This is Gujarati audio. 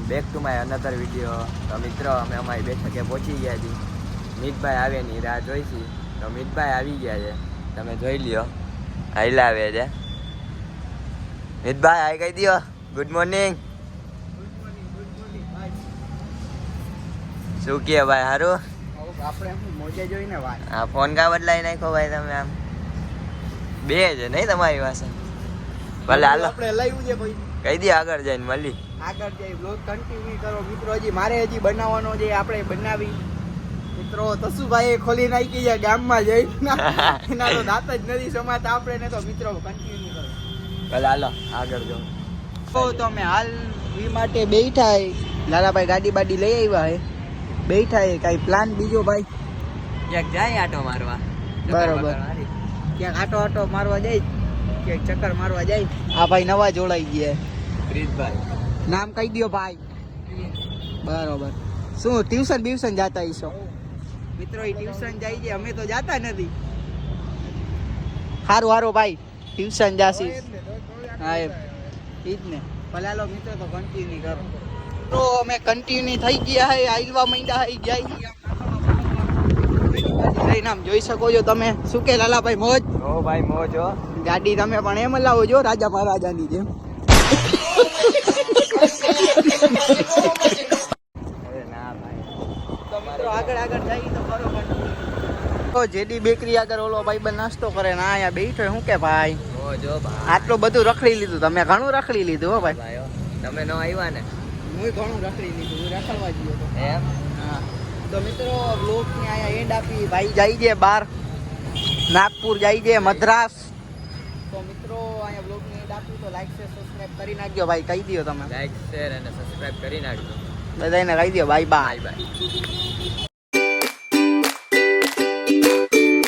Back to my another video. તો મિત્રો અમે અમારી બેઠકે પહોંચી ગયા છીએ. મિતભાઈ આવે ની રાહ જોઈ છે. તો મિતભાઈ આવી ગયા છે, તમે જોઈ લ્યો. હાઈલા આવે છે મિતભાઈ. હાઈ કહી દો. Good morning. શું કહે ભાઈ? સારું. આપણે મોજે જોઈને વાત. હા, ફોન કા બદલાઈ નાખો ભાઈ તમે? આમ બે છે નહીં તમારી પાસે? ભલે હાલો, આપણે લાવ્યું છે ભાઈ. કહી દે આગળ જઈને મળી. આગળ જઈ બ્લોગ કન્ટિન્યુ કરો મિત્રો. હજી મારે બનાવવાનો છે, આપણે બનાવી મિત્રો. તસુભાઈ ખોલી નાખી છે ગામમાં જઈ. એના તો દાંત જ નથી સમાતા આપણે ને. તો મિત્રો કન્ટિન્યુ કરો. ભલે હાલો આગળ જાઓ. તો અમે હાલ વી માટે બેઠા હે. લાલાભાઈ ગાડી બાડી લઈ આવ્યા હે. બેઠા હે. કઈ પ્લાન બીજો ભાઈ? ક્યાંક જાય આટો મારવા. બરોબર. ક્યાંક આટો મારવા જાય, ક્યાંક ચક્કર મારવા જાય. આ ભાઈ નવા જોડાઈ ગયા. પ્રીતભાઈ નામ કહી દો ભાઈ. બરોબર. શું ટ્યુશન બ્યુશન જાતા હશો મિત્રો? એ ટ્યુશન જાય છે, અમે તો જાતા નથી. હારું ભાઈ ટ્યુશન જાસી. હા એમ ઈ જ ને. ભલાલો મિત્રો તો કન્ટિન્યુ કરો. તો અમે કન્ટિન્યુ થઈ ગયા હે. આઈલવા માંડ્યા હે જાય. લઈને આમ જોઈ શકો છો તમે. શું કે લાલાભાઈ મોજ? ઓ ભાઈ મોજ હો. ગાડી તમે પણ એમ લાવો છો રાજા મહારાજાની જેમ. અરે ના ભાઈ. તો મિત્રો આગળ જઈએ તો બરોબર. તો જેડી બેકરી આગળ ઓલો ભાઈ બન નાસ્તો કરે ને અહીંયા બેઠો. શું કે ભાઈ મોજ હો ભાઈ. આટલું બધું રખડી લીધું તમે? ઘણું રખડી લીધું હો ભાઈ. ભાઈ હો. તમે ન આવ્યા ને? હું ઘણું રખડી લીધું. હું રખડવા ગયો હતો. એમ? હા. તો મિત્રો બ્લોગની અહીંયા એન્ડ આપી. ભાઈ જાય છે બહાર, નાગપુર જાય છે, મદ્રાસ. તો મિત્રો અહીંયા બ્લોગની એન્ડ આપી. તો લાઈક શેર સબસ્ક્રાઇબ કરી નાખજો ભાઈ. કહી દો તમે. લાઈક શેર અને સબસ્ક્રાઇબ કરી નાખજો. બધાને કહી દો બાય બાય. Bye bye.